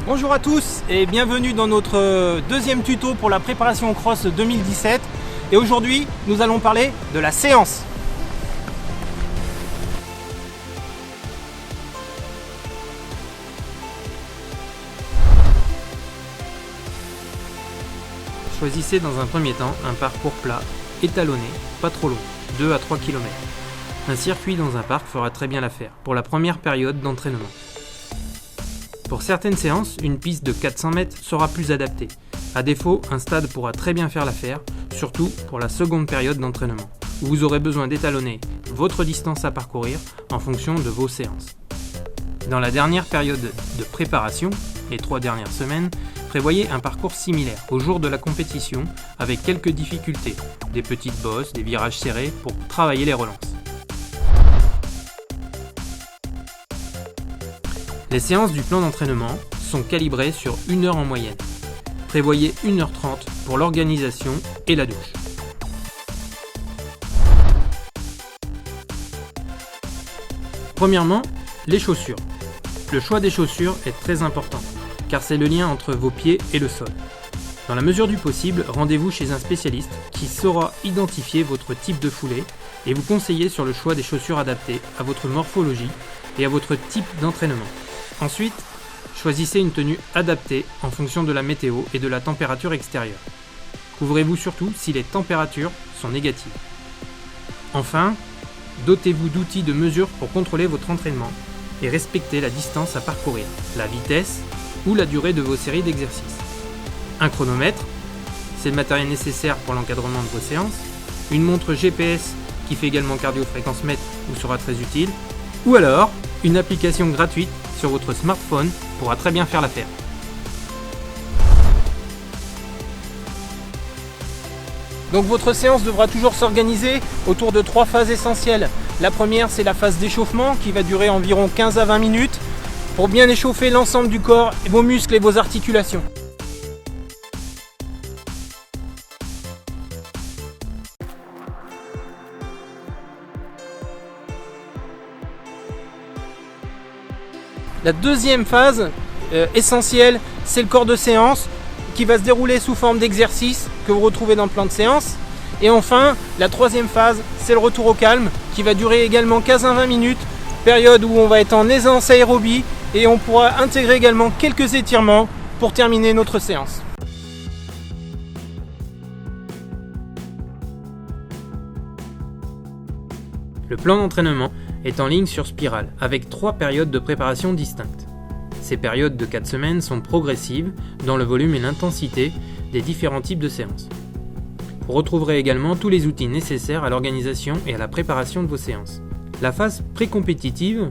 Bonjour à tous et bienvenue dans notre deuxième tuto pour la préparation au cross 2017. Et aujourd'hui, nous allons parler de la séance. Choisissez dans un premier temps un parcours plat, étalonné, pas trop long, 2 à 3 km. Un circuit dans un parc fera très bien l'affaire pour la première période d'entraînement. Pour certaines séances, une piste de 400 mètres sera plus adaptée. À défaut, un stade pourra très bien faire l'affaire, surtout pour la seconde période d'entraînement, où vous aurez besoin d'étalonner votre distance à parcourir en fonction de vos séances. Dans la dernière période de préparation, les 3 dernières semaines, prévoyez un parcours similaire au jour de la compétition avec quelques difficultés, des petites bosses, des virages serrés pour travailler les relances. Les séances du plan d'entraînement sont calibrées sur 1 heure en moyenne. Prévoyez 1h30 pour l'organisation et la douche. Premièrement, les chaussures. Le choix des chaussures est très important, car c'est le lien entre vos pieds et le sol. Dans la mesure du possible, rendez-vous chez un spécialiste qui saura identifier votre type de foulée et vous conseiller sur le choix des chaussures adaptées à votre morphologie et à votre type d'entraînement. Ensuite, choisissez une tenue adaptée en fonction de la météo et de la température extérieure. Couvrez-vous surtout si les températures sont négatives. Enfin, dotez-vous d'outils de mesure pour contrôler votre entraînement et respecter la distance à parcourir, la vitesse ou la durée de vos séries d'exercices. Un chronomètre, c'est le matériel nécessaire pour l'encadrement de vos séances. Une montre GPS qui fait également cardio-fréquence-mètre vous sera très utile. Ou alors, une application gratuite sur votre smartphone pourra très bien faire l'affaire. Donc votre séance devra toujours s'organiser autour de 3 phases essentielles. La première, c'est la phase d'échauffement qui va durer environ 15 à 20 minutes pour bien échauffer l'ensemble du corps, vos muscles et vos articulations. La deuxième phase essentielle, c'est le corps de séance qui va se dérouler sous forme d'exercice que vous retrouvez dans le plan de séance. Et enfin, la troisième phase, c'est le retour au calme qui va durer également 15 à 20 minutes, période où on va être en aisance aérobie et on pourra intégrer également quelques étirements pour terminer notre séance. Le plan d'entraînement est en ligne sur spirale, avec 3 périodes de préparation distinctes. Ces périodes de 4 semaines sont progressives dans le volume et l'intensité des différents types de séances. Vous retrouverez également tous les outils nécessaires à l'organisation et à la préparation de vos séances. La phase pré-compétitive,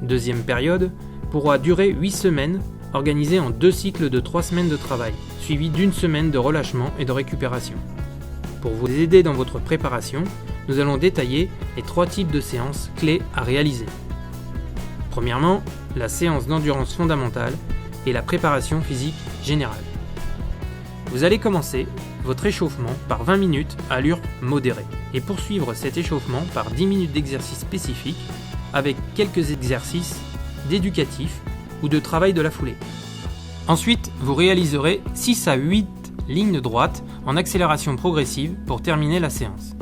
deuxième période, pourra durer 8 semaines, organisée en 2 cycles de 3 semaines de travail, suivis d'1 semaine de relâchement et de récupération. Pour vous aider dans votre préparation, nous allons détailler les 3 types de séances clés à réaliser. Premièrement, la séance d'endurance fondamentale et la préparation physique générale. Vous allez commencer votre échauffement par 20 minutes à allure modérée et poursuivre cet échauffement par 10 minutes d'exercice spécifique avec quelques exercices d'éducatif ou de travail de la foulée. Ensuite, vous réaliserez 6 à 8 lignes droites en accélération progressive pour terminer la séance.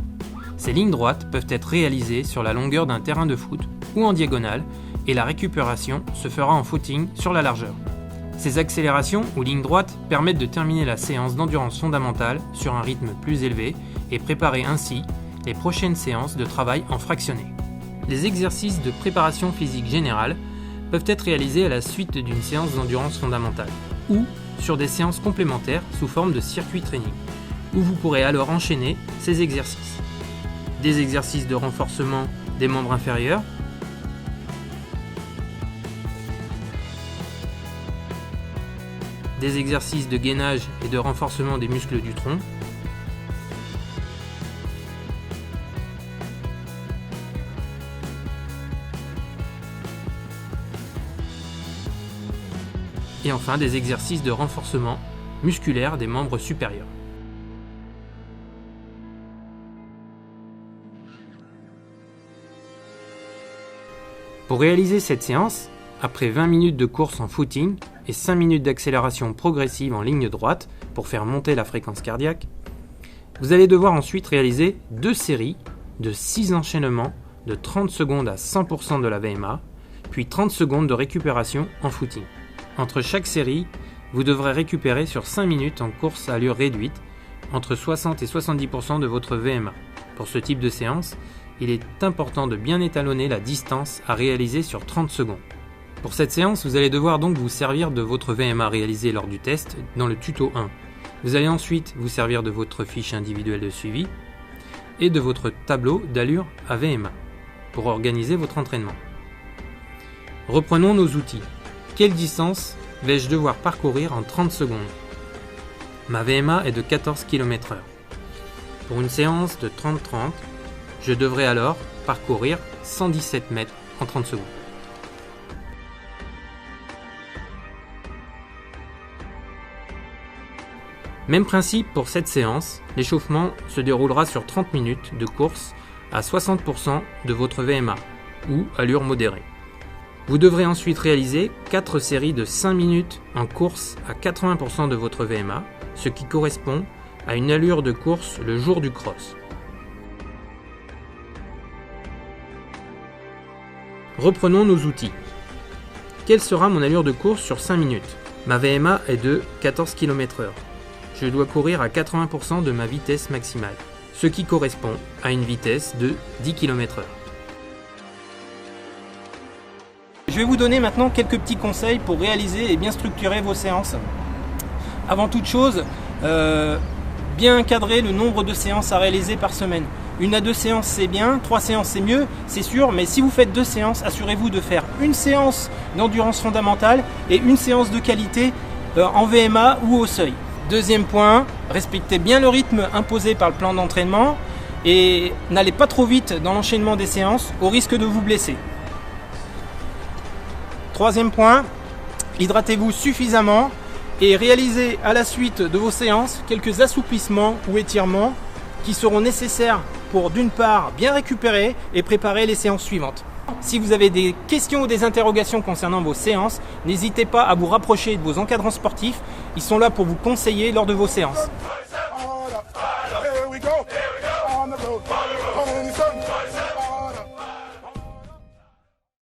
Ces lignes droites peuvent être réalisées sur la longueur d'un terrain de foot ou en diagonale et la récupération se fera en footing sur la largeur. Ces accélérations ou lignes droites permettent de terminer la séance d'endurance fondamentale sur un rythme plus élevé et préparer ainsi les prochaines séances de travail en fractionné. Les exercices de préparation physique générale peuvent être réalisés à la suite d'une séance d'endurance fondamentale ou sur des séances complémentaires sous forme de circuit training, où vous pourrez alors enchaîner ces exercices. Des exercices de renforcement des membres inférieurs, des exercices de gainage et de renforcement des muscles du tronc, et enfin des exercices de renforcement musculaire des membres supérieurs. Pour réaliser cette séance, après 20 minutes de course en footing et 5 minutes d'accélération progressive en ligne droite pour faire monter la fréquence cardiaque, vous allez devoir ensuite réaliser 2 séries de 6 enchaînements de 30 secondes à 100% de la VMA, puis 30 secondes de récupération en footing. Entre chaque série, vous devrez récupérer sur 5 minutes en course à allure réduite, entre 60 et 70% de votre VMA. Pour ce type de séance, il est important de bien étalonner la distance à réaliser sur 30 secondes. Pour cette séance, vous allez devoir donc vous servir de votre VMA réalisé lors du test dans le tuto 1. Vous allez ensuite vous servir de votre fiche individuelle de suivi et de votre tableau d'allure à VMA pour organiser votre entraînement. Reprenons nos outils. Quelle distance vais-je devoir parcourir en 30 secondes? Ma VMA est de 14 km/h. Pour une séance de 30-30, je devrais alors parcourir 117 mètres en 30 secondes. Même principe pour cette séance, l'échauffement se déroulera sur 30 minutes de course à 60% de votre VMA ou allure modérée. Vous devrez ensuite réaliser 4 séries de 5 minutes en course à 80% de votre VMA, ce qui correspond à une allure de course le jour du cross. Reprenons nos outils. Quelle sera mon allure de course sur 5 minutes? Ma VMA est de 14 km/h. Je dois courir à 80% de ma vitesse maximale, ce qui correspond à une vitesse de 10 km/h. Je vais vous donner maintenant quelques petits conseils pour réaliser et bien structurer vos séances. Avant toute chose, bien encadrer le nombre de séances à réaliser par semaine. 1 à 2 séances c'est bien, 3 séances c'est mieux, c'est sûr, mais si vous faites 2 séances, assurez-vous de faire une séance d'endurance fondamentale et une séance de qualité en VMA ou au seuil. Deuxième point, respectez bien le rythme imposé par le plan d'entraînement et n'allez pas trop vite dans l'enchaînement des séances au risque de vous blesser. Troisième point, hydratez-vous suffisamment et réalisez à la suite de vos séances quelques assouplissements ou étirements qui seront nécessaires pour d'une part bien récupérer et préparer les séances suivantes. Si vous avez des questions ou des interrogations concernant vos séances, n'hésitez pas à vous rapprocher de vos encadrants sportifs, ils sont là pour vous conseiller lors de vos séances.